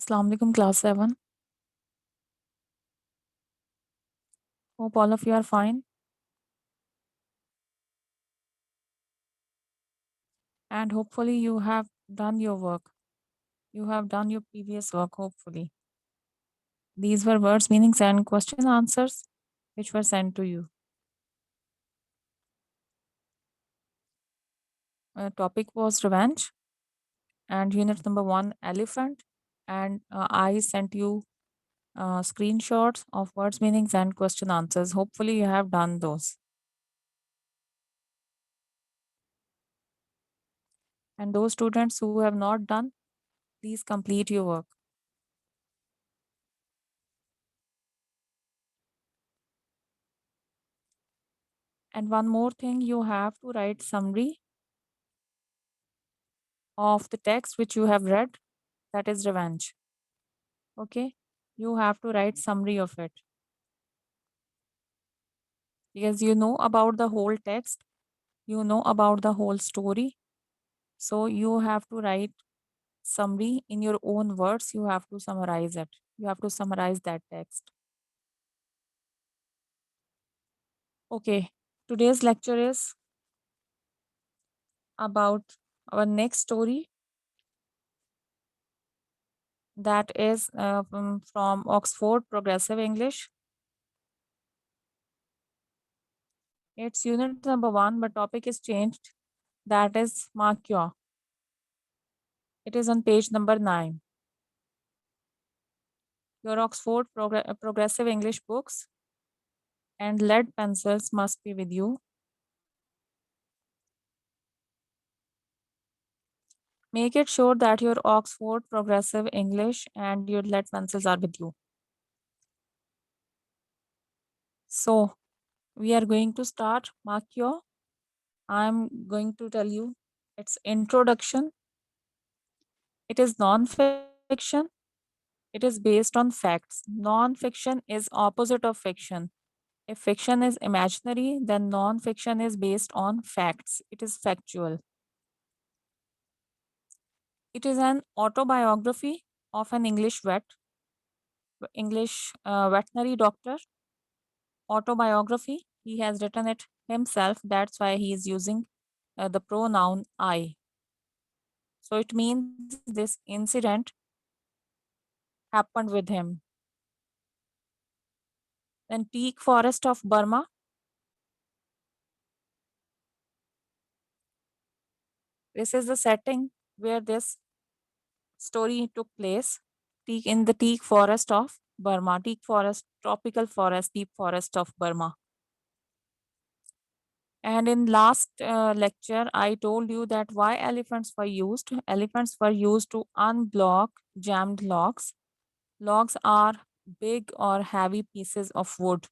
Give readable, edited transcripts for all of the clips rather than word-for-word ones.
Assalamu alaikum, class 7. Hope all of you are fine. And hopefully, you have done your work. You have done your previous work, hopefully. These were words, meanings, and question answers which were sent to you. Topic was revenge, and unit number 1, elephant. And I sent you screenshots of words, meanings, and question answers. Hopefully, you have done those. And those students who have not done, please complete your work. And one more thing, you have to write summary of the text which you have read, that is revenge. Okay, you have to write summary of it because you know about the whole text, you know about the whole story, so you have to write summary in your own words. You have to summarize it, you have to summarize that text. Okay, today's lecture is about our next story, that is from Oxford Progressive English. It's unit number 1, but topic is changed, that is Marquia. It is on page number 9. Your Oxford Progressive English books and lead pencils must be with you. Make it sure that your Oxford Progressive English and your lead pencils are with you. So, we are going to start Marquio. I'm going to tell you its introduction. It is non-fiction. It is based on facts. Non-fiction is opposite of fiction. If fiction is imaginary, then non-fiction is based on facts. It is factual. It is an autobiography of an English veterinary doctor. Autobiography. He has written it himself. That's why he is using the pronoun I. So it means this incident happened with him. Then teak forest of Burma. This is the setting where this story took place. In the teak forest of Burma. Teak forest, tropical forest, deep forest of Burma. And in last lecture, I told you that why elephants were used. Elephants were used to unblock jammed logs. Logs are big or heavy pieces of wood.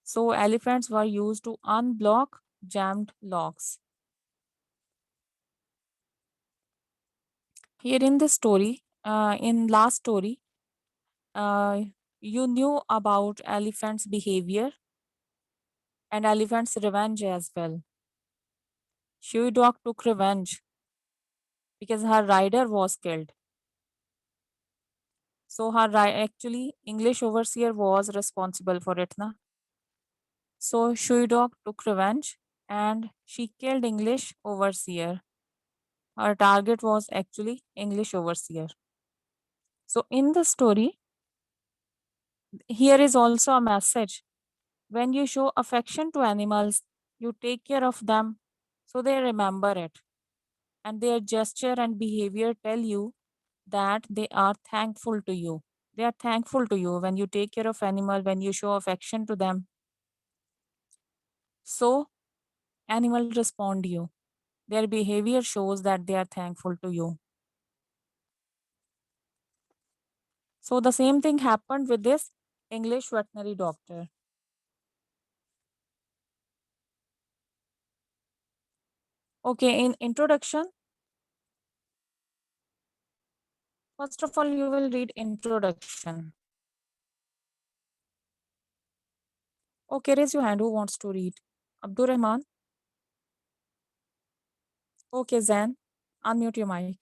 So elephants were used to unblock jammed logs. Here in this story, in last story, uh, you knew about elephant's behavior and elephant's revenge as well. Shui Dog took revenge because her rider was killed. So her actually English overseer was responsible for it, na? So Shui Dog took revenge and she killed English overseer. Her target was actually English overseer. So in the story, here is also a message. When you show affection to animals, you take care of them so they remember it. And their gesture and behavior tell you that they are thankful to you. They are thankful to you when you take care of animal, when you show affection to them. So animal respond to you. Their behavior shows that they are thankful to you. So the same thing happened with this English veterinary doctor. Okay, in introduction, first of all, you will read introduction. Okay, raise your hand who wants to read. Abdur Rahman. Okay, Zain, unmute your mic.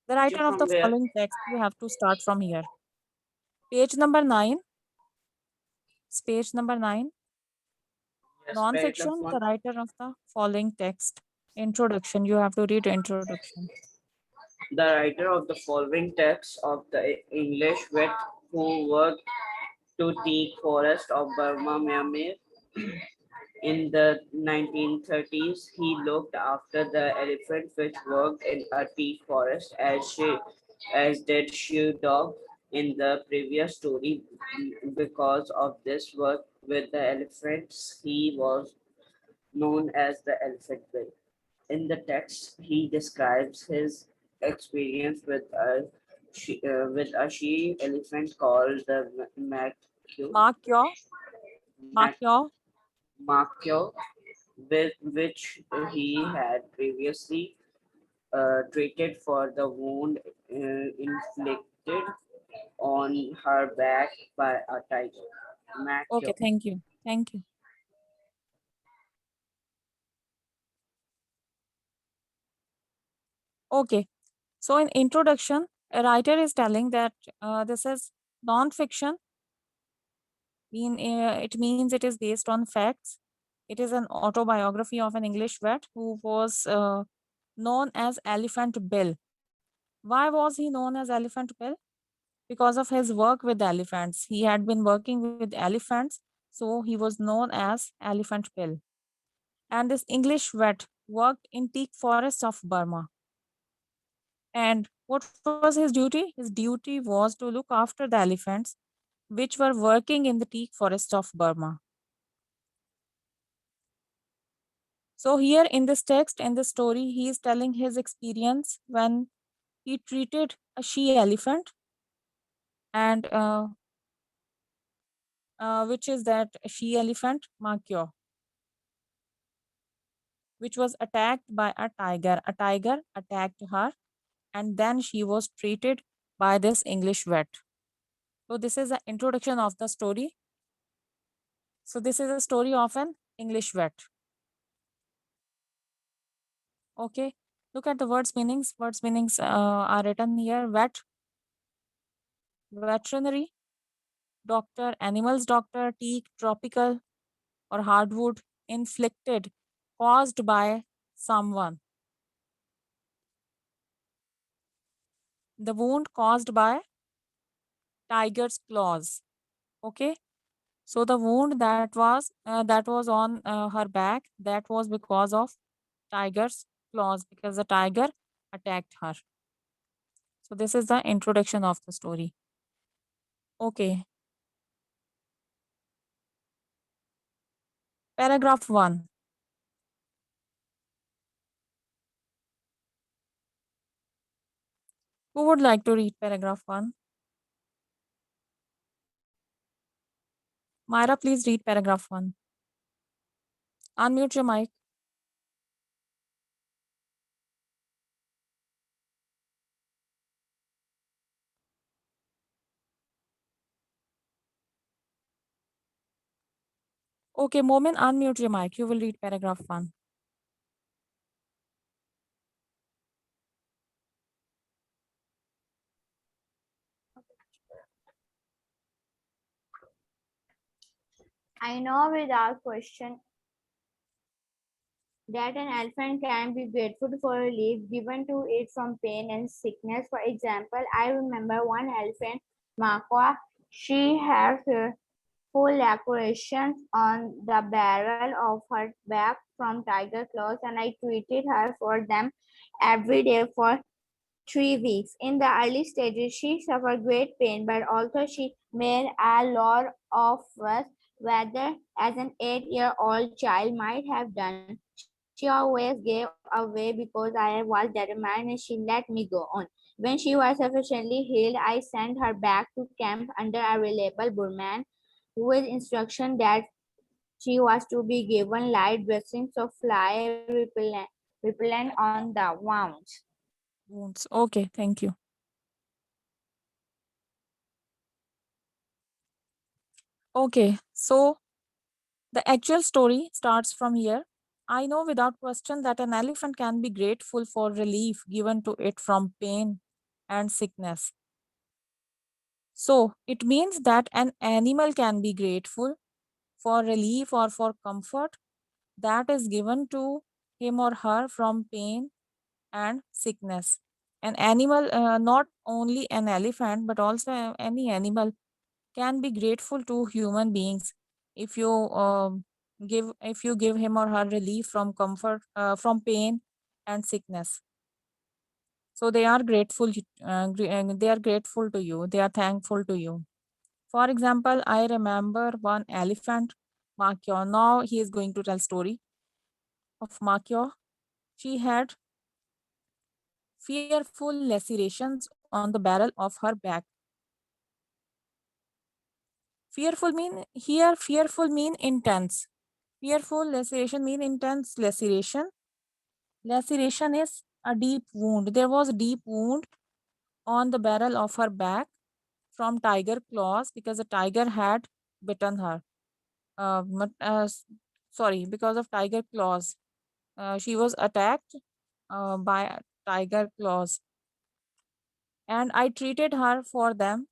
The writer of From the where? following text, you have to start from here. Page number 9. Page number 9. Yes, paragraph Non-fiction, the one. writer of the following text. Introduction, you have to read introduction. The writer of the following text of the English vet who worked to teak forest of Burma, Myanmar. In the 1930s, he looked after the elephant which worked in a teak forest as did Shoe Dog in the previous story. Because of this work with the elephants, he was known as the Elephant Bill. In the text, he describes his experience with a she elephant called the Mark your, mark Mac- your. Makyo, with which he had previously treated for the wound inflicted on her back by a tiger. Okay, Makyo. thank you. Thank you. Okay, so in introduction, a writer is telling that this is non-fiction. It means it is based on facts. It is an autobiography of an English vet who was known as Elephant Bill. Why was he known as Elephant Bill? Because of his work with elephants. He had been working with elephants, so he was known as Elephant Bill. And this English vet worked in teak forests of Burma. And what was his duty? His duty was to look after the elephants which were working in the teak forest of Burma. So, here in this text, in this story, he is telling his experience when he treated a she elephant, and which is that she elephant, Makyo, which was attacked by a tiger. A tiger attacked her, and then she was treated by this English vet. So, this is the introduction of the story. So, this is a story of an English vet. Okay, look at the words meanings. Words meanings are written here: vet, veterinary, doctor, animals doctor, teak, tropical or hardwood, inflicted, caused by someone. The wound caused by tiger's claws. Okay, so the wound that was on her back, that was because of tiger's claws, because the tiger attacked her. So this is the introduction of the story. Okay, paragraph 1. Who would like to read paragraph 1? Myra, please read paragraph 1. Unmute your mic. Okay, Momin, unmute your mic. You will read paragraph 1. I know without question that an elephant can be grateful for relief given to it from pain and sickness. For example, I remember one elephant, Makwa. She had full lacerations on the barrel of her back from tiger claws, and I treated her for them every day for 3 weeks. In the early stages, she suffered great pain, but also she made a lot of fuss, whether as an 8-year-old child might have done. She always gave away because I was determined and she let me go on. When she was sufficiently healed, I sent her back to camp under a reliable Burman with instruction that she was to be given light dressings of fly repellent on the wounds. Wounds. Okay, thank you. Okay, so the actual story starts from here. I know without question that an elephant can be grateful for relief given to it from pain and sickness. So it means that an animal can be grateful for relief or for comfort that is given to him or her from pain and sickness. An animal, not only an elephant, but also any animal, can be grateful to human beings if you give him or her relief from comfort, from pain and sickness. So they are grateful. They are grateful to you. They are thankful to you. For example, I remember one elephant, Makyo. Now he is going to tell story of Makyo. She had fearful lacerations on the barrel of her back. Fearful mean intense. Fearful laceration mean intense laceration. Laceration is a deep wound. There was a deep wound on the barrel of her back from tiger claws because a tiger had bitten her. Sorry, because of tiger claws. She was attacked by tiger claws. And I treated her for them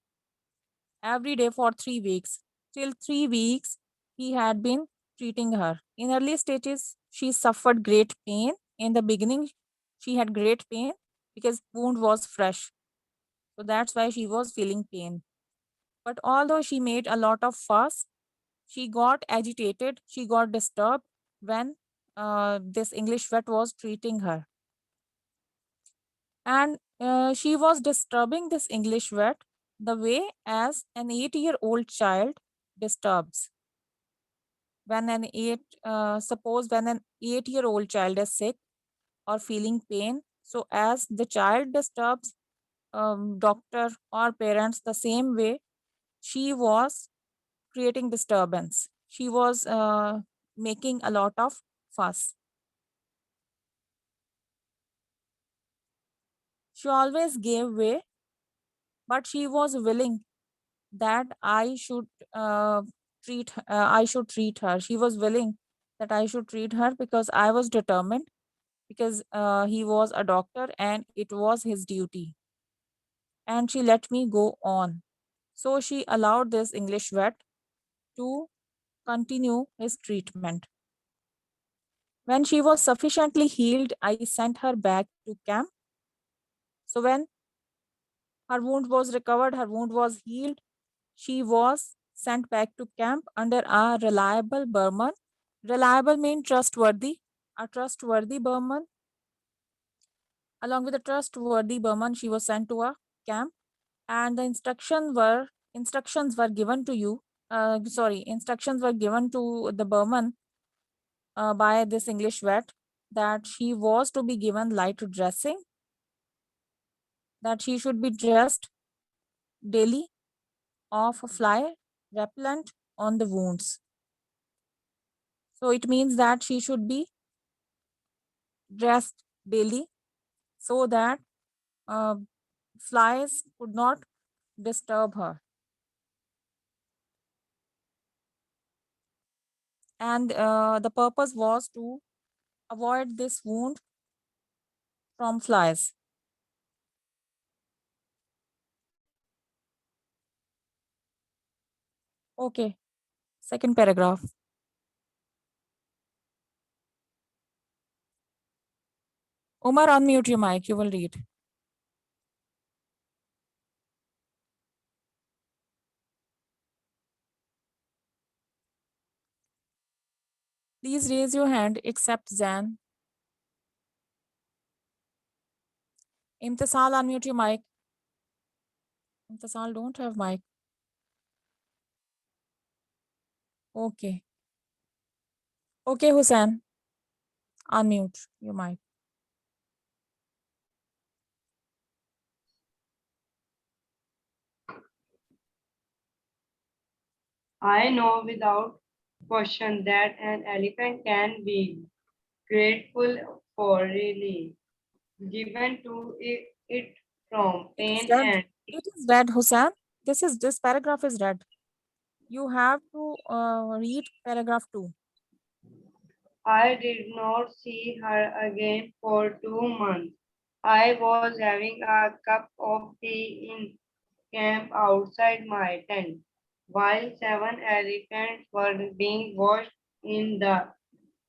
every day for 3 weeks. Till 3 weeks, he had been treating her. In early stages, she suffered great pain. In the beginning, she had great pain because wound was fresh. So that's why she was feeling pain. But although she made a lot of fuss, she got agitated, she got disturbed when this English vet was treating her. And she was disturbing this English vet the way as an 8-year-old child disturbs. Suppose when an 8-year-old child is sick or feeling pain, so as the child disturbs doctor or parents the same way, she was creating disturbance. She was making a lot of fuss. She always gave way, but she was willing that I should treat her. She was willing that I should treat her because I was determined, because he was a doctor and it was his duty. And she let me go on. So she allowed this English vet to continue his treatment. When she was sufficiently healed, I sent her back to camp. So when her wound was recovered, her wound was healed, she was sent back to camp under a reliable Burman. Reliable means trustworthy. A trustworthy Burman. Along with a trustworthy Burman, she was sent to a camp, and the instructions were given to you. Instructions were given to the Burman by this English vet that she was to be given light dressing, that she should be dressed daily of fly repellent on the wounds. So it means that she should be dressed daily so that uh, flies could not disturb her. And the purpose was to avoid this wound from flies. Okay, second paragraph. Umar, unmute your mic, you will read. Please raise your hand except Zan. Imtisal, unmute your mic. Imtisal don't have mic. Okay. Okay, Hussein, unmute your mic. I know without question that an elephant can be grateful for relief given to it from It is pain red. and It is red, Hussein. This paragraph is red. You have to read paragraph 2. I did not see her again for 2 months. I was having a cup of tea in camp outside my tent, while 7 elephants were being washed in the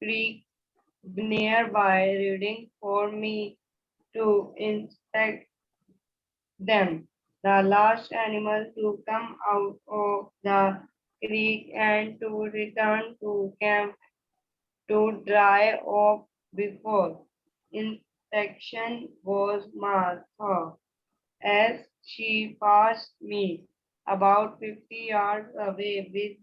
creek nearby, reading for me to inspect them. The last animal to come out of the creek and to return to camp to dry off before inspection was Martha. As she passed me about 50 yards away with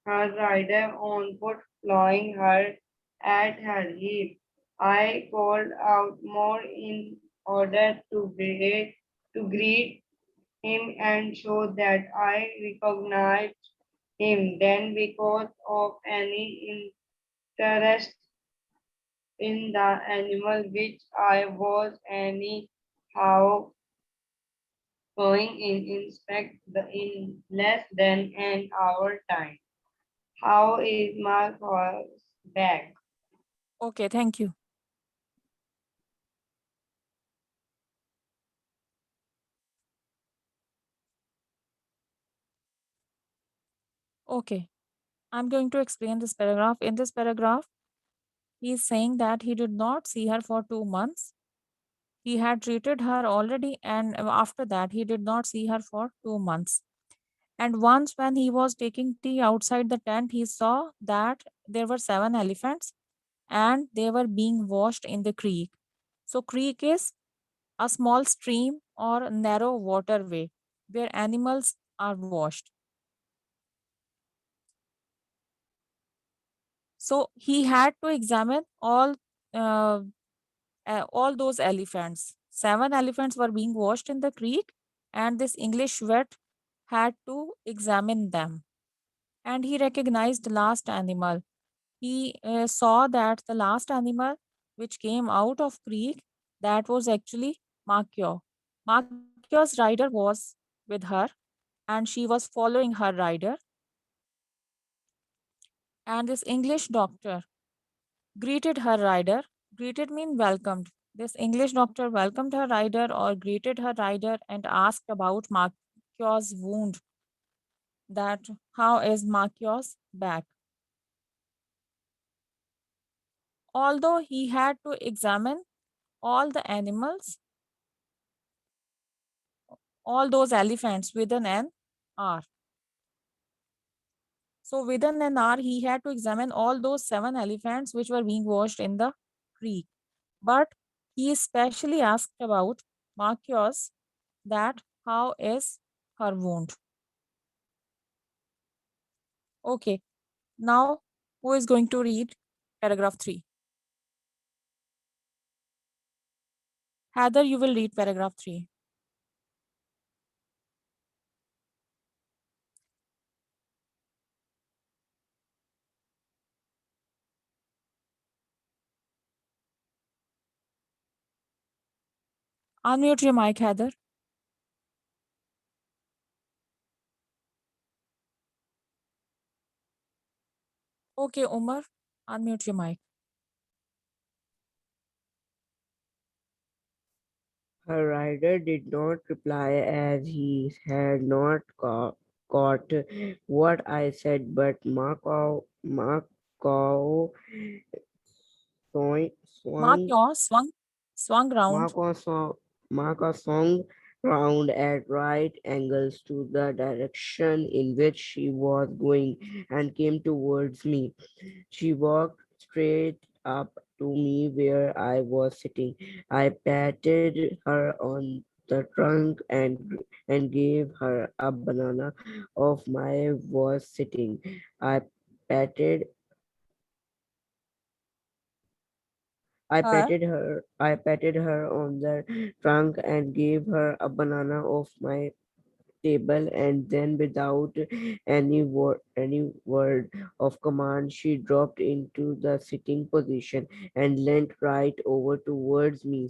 her rider on foot following her at her heels. I called out more in order to greet him and show that I recognized him. Then, because of any interest in the animal which I was anyhow going in inspect the in less than an hour time. How is my horse back? Okay, thank you. Okay, I'm going to explain this paragraph. In this paragraph, he is saying that he did not see her for 2 months. He had treated her already, and after that, he did not see her for 2 months. And once, when he was taking tea outside the tent, he saw that there were 7 elephants and they were being washed in the creek. So, creek is a small stream or narrow waterway where animals are washed. So, he had to examine uh, all those elephants. 7 elephants were being washed in the creek, and this English vet had to examine them. And he recognized the last animal. He saw that the last animal which came out of creek, that was actually Makyo. Makyo's rider was with her, and she was following her rider. And this English doctor greeted her rider. Greeted mean welcomed. This English doctor welcomed her rider or greeted her rider and asked about Makyo's wound, that how is Makyo's back. Although he had to examine all the animals, all those elephants within an hour. So within an hour, he had to examine all those 7 elephants which were being washed in the creek. But he especially asked about Marcus, that how is her wound. Okay, now who is going to read paragraph 3? Heather, you will read paragraph 3. Unmute your mic, Heather. Okay, Umar, unmute your mic. Her rider did not reply as he had not caught what I said, but Marco swung Marcus swung round. Marco swung round at right angles to the direction in which she was going and came towards me. She walked straight up to me where I was sitting. I patted her on the trunk and gave her a banana of my was sitting. I patted Her I patted her on the trunk and gave her a banana off my table, and then without any word of command, she dropped into the sitting position and leant right over towards lean.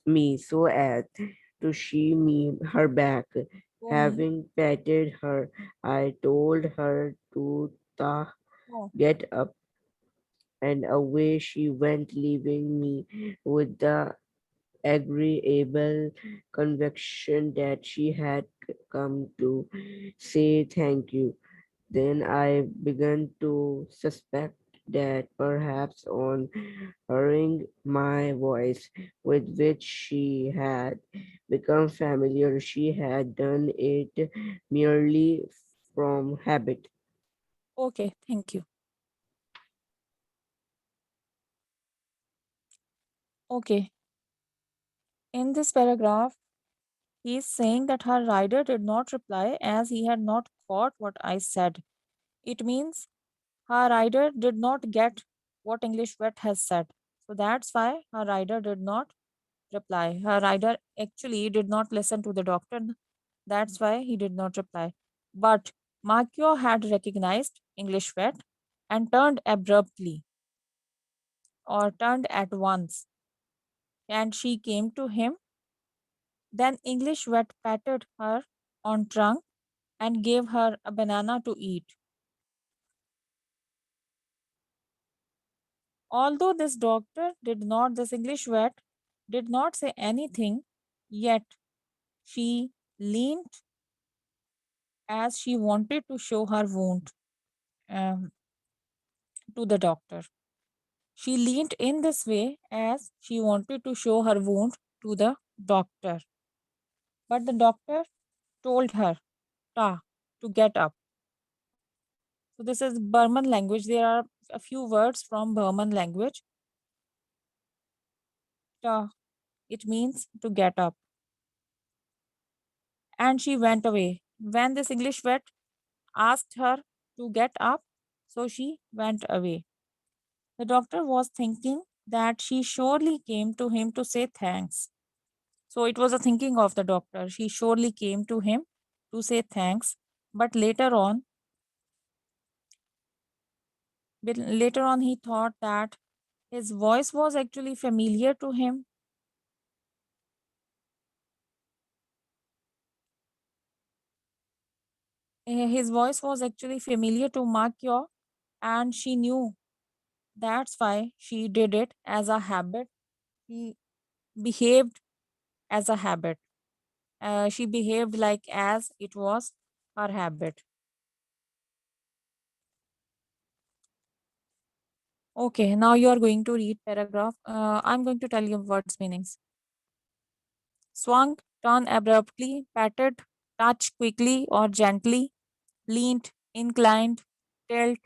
me so as to see me her back. Go me. Having patted her, I told her to Oh, get up and away she went, leaving me with the agreeable conviction that she had come to say thank you. Then I began to suspect that perhaps on hearing my voice, with which she had become familiar, she had done it merely from habit. Okay, thank you. Okay, in this paragraph, he is saying that her rider did not reply as he had not caught what I said. It means her rider did not get what English vet has said. So that's why her rider did not reply. Her rider actually did not listen to the doctor. That's why he did not reply. But Makio had recognized English vet and turned abruptly or turned at once. And she came to him. Then English vet patted her on trunk and gave her a banana to eat. Although this English vet did not say anything, yet she leaned as she wanted to show her wound um, to the doctor. She leaned in this way as she wanted to show her wound to the doctor. But the doctor told her ta to get up. So this is Burman language. There are a few words from Burman language. Ta, it means to get up. And she went away. When this English vet asked her to get up, so she went away. The doctor was thinking that she surely came to him to say thanks. So it was a thinking of the doctor. She surely came to him to say thanks. But later on, he thought that his voice was actually familiar to him. His voice was actually familiar to Makyo, and she knew that's why she did it as a habit. She behaved as a habit. She behaved like as it was her habit. Okay, now you are going to read paragraph. I'm going to tell you words meanings. Swung, turn abruptly, patted, touch quickly or gently, leaned, inclined, tilt,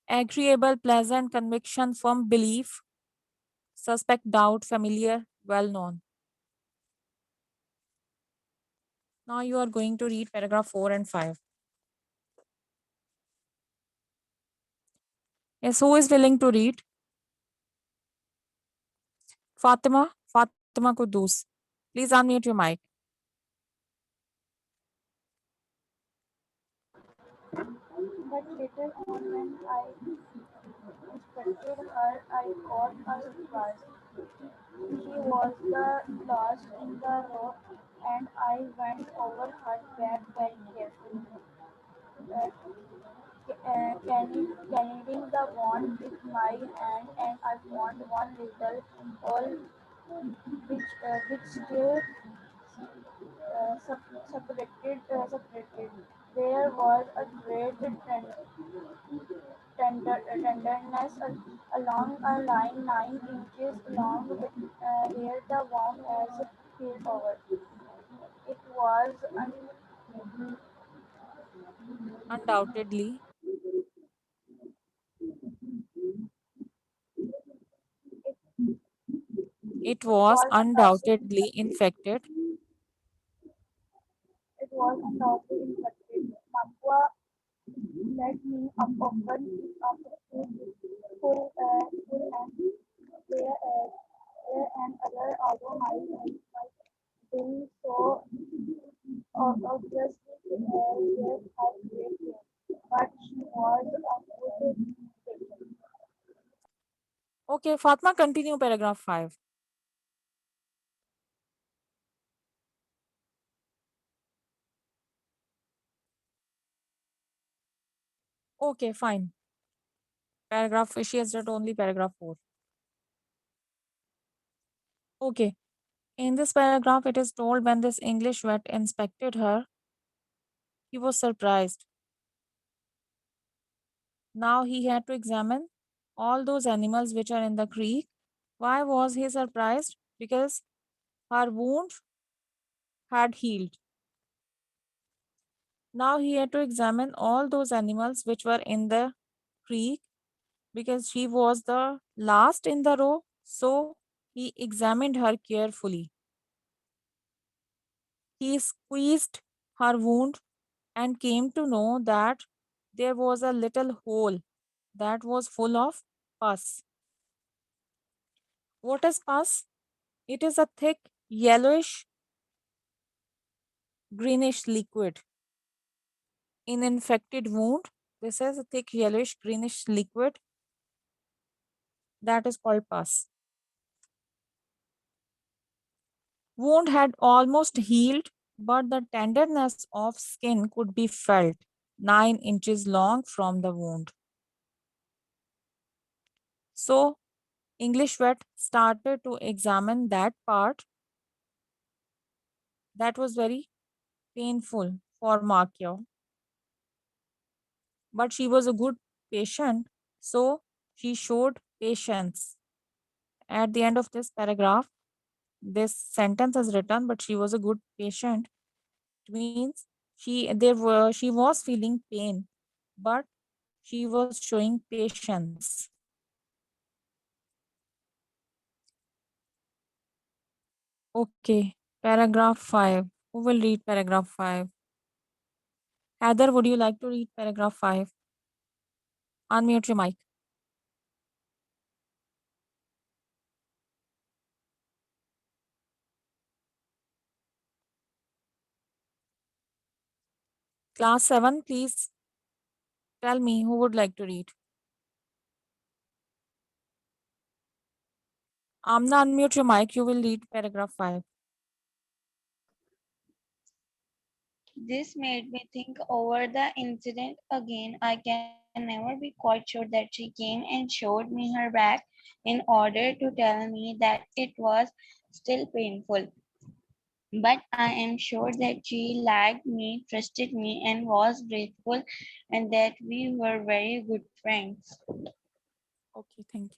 agreeable, pleasant, conviction, firm belief, suspect, doubt, familiar, well known. Now you are going to read paragraph 4 and 5. Yes, who is willing to read? Fatima Kudus. Please unmute your mic. But later on, when I inspected her, I caught a surprise. She was the last in the row, and I went over her back very carefully. Kneading the wand with my hand, and I found one little hole which still separated. There was a great tenderness along a line 9 inches long where the wound has healed over. It was Undoubtedly, it it was was undoubtedly undoubtedly infected. it was undoubtedly infected. Mapua led me up open up full and there and other although my doing so obviously gave her great pain, but she was a good patient. Okay, Fatma, continue paragraph 5. Okay, fine. Paragraph, she has read only paragraph 4. Okay. In this paragraph, it is told when this English vet inspected her, he was surprised. Now he had to examine all those animals which are in the creek. Why was he surprised? Because her wound had healed. Now he had to examine all those animals which were in the creek because she was the last in the row. So he examined her carefully. He squeezed her wound and came to know that there was a little hole that was full of pus. What is pus? It is a thick yellowish greenish liquid. In infected wound, this is a thick yellowish greenish liquid that is called pus. Wound had almost healed, but the tenderness of skin could be felt 9 inches long from the wound. So English vet started to examine that part that was very painful for Markia. But she was a good patient, so she showed patience. At the end of this paragraph, this sentence is written, but she was a good patient. It means she was feeling pain, but she was showing patience. Okay, paragraph 5. Who will read paragraph 5? Heather, would you like to read paragraph 5? Unmute your mic. Class 7, please tell me who would like to read. Amna, unmute your mic. You will read paragraph 5. This made me think over the incident again. I can never be quite sure that she came and showed me her back in order to tell me that it was still painful. But I am sure that she liked me, trusted me, and was grateful, and that we were very good friends. Okay, thank you.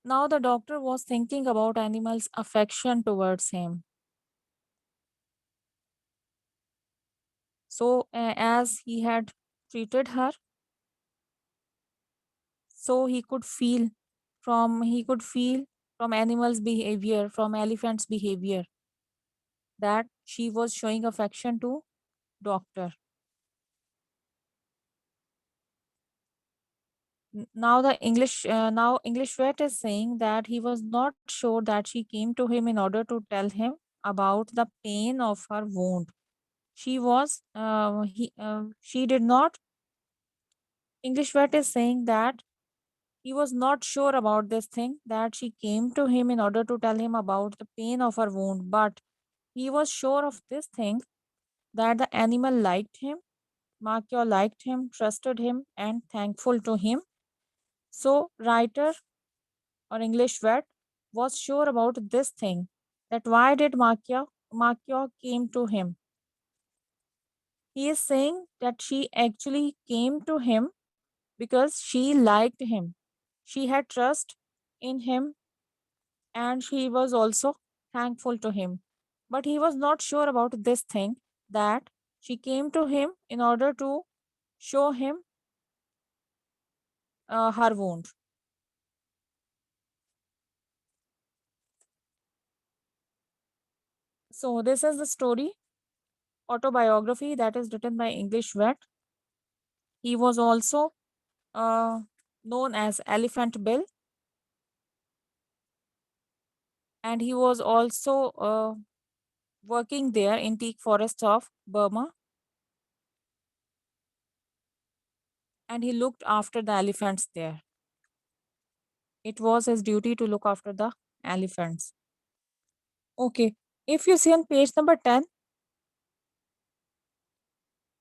Now the doctor was thinking about animals' affection towards him. So as he had treated her, so he could feel from animals' behavior, from elephants' behavior, that she was showing affection to doctor. Now English vet is saying that he was not sure that she came to him in order to tell him about the pain of her wound. She did not. English vet is saying that he was not sure about this thing, that she came to him in order to tell him about the pain of her wound, but he was sure of this thing, that the animal liked him, Markio liked him, trusted him, and thankful to him. So, writer or English vet was sure about this thing, that why did Markio came to him. He is saying that she actually came to him because she liked him. She had trust in him and she was also thankful to him. But he was not sure about this thing, that she came to him in order to show him her wound. So this is the story, autobiography that is written by English vet. He was also known as Elephant Bill, and he was also working there in teak forests of Burma, and he looked after the elephants there. It was his duty to look after the elephants. Okay, if you see on page number 10,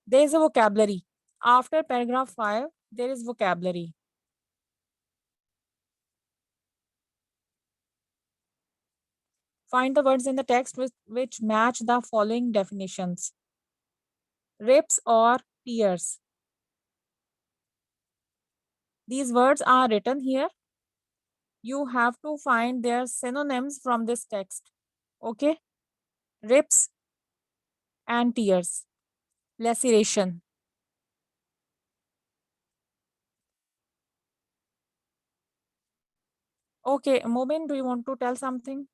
There is a vocabulary. After paragraph 5, there is vocabulary. Find the words in the text which match the following definitions. Rips or tears. These words are written here. You have to find their synonyms from this text. Okay? Rips and tears. Laceration. Okay, Mobin, do you want to tell something?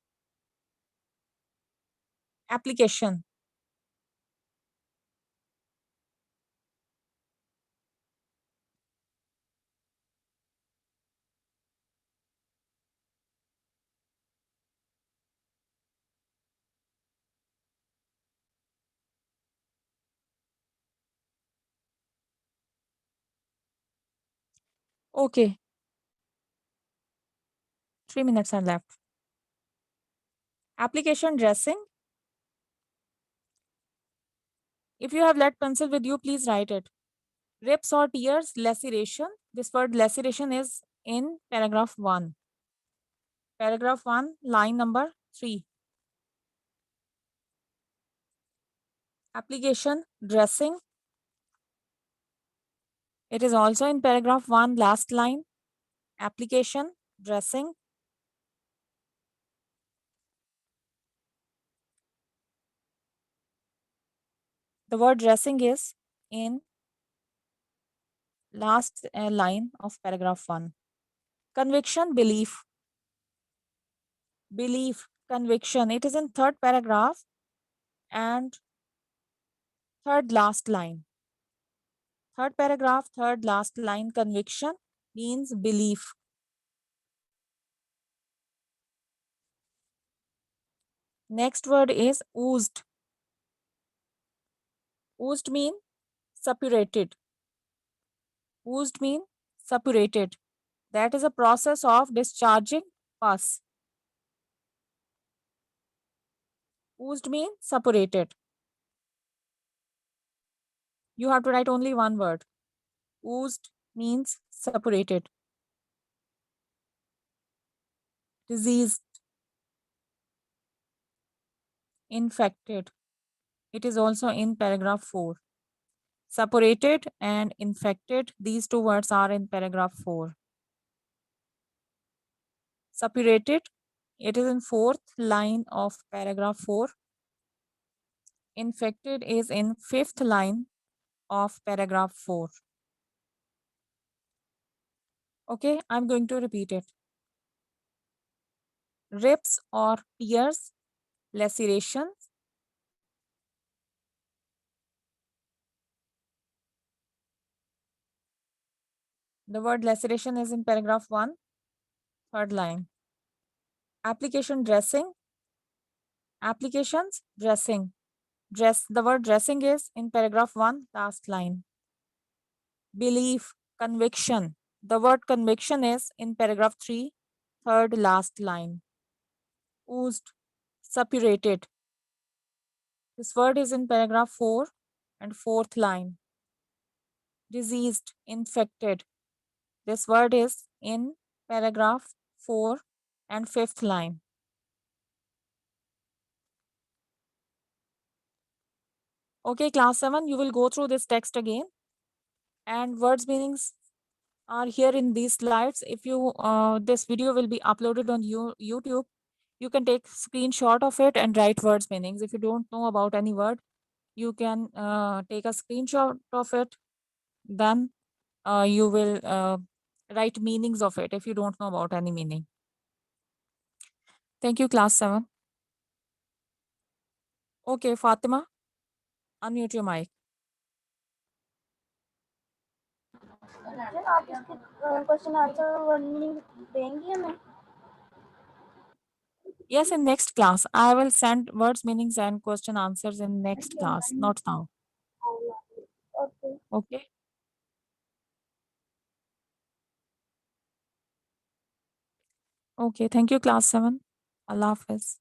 Application. Okay. 3 minutes are left. Application dressing. If you have lead pencil with you, please write it. Rips or tears, laceration. This word laceration is in paragraph 1. Paragraph 1, line number 3. Application dressing. It is also in paragraph 1, last line. Application dressing. The word dressing is in last line of paragraph 1. Conviction, belief. Belief, conviction. It is in third paragraph and third last line. Third paragraph, third last line, conviction means belief. Next word is oozed. Oozed mean suppurated. Oozed mean suppurated. That is a process of discharging pus. Oozed mean suppurated. You have to write only one word. Oozed means suppurated. Diseased. Infected. It is also in paragraph 4. Suppurated and infected, these two words are in paragraph 4. Suppurated, it is in fourth line of paragraph 4. Infected is in fifth line of paragraph 4. Okay, I'm going to repeat it. Rips or tears, lacerations. The word laceration is in paragraph 1, third line. Application dressing. Applications dressing. The word dressing is in paragraph 1, last line. Belief, conviction. The word conviction is in paragraph 3, third last line. Oozed, suppurated. This word is in paragraph 4 and fourth line. Diseased, infected. This word is in paragraph 4 and fifth line. Okay, class 7, you will go through this text again. And words meanings are here in these slides. If you, this video will be uploaded on YouTube. You can take screenshot of it and write words meanings. If you don't know about any word, you can take a screenshot of it. Then you will write meanings of it if you don't know about any meaning. Thank you, class 7. Okay, Fatima, unmute your mic. आप इसके question answer word meaning देंगी हमें? Yes, in next class. I will send words meanings and question answers in next class, not now. Okay. Okay. Okay, thank you, class 7. Allah Hafiz.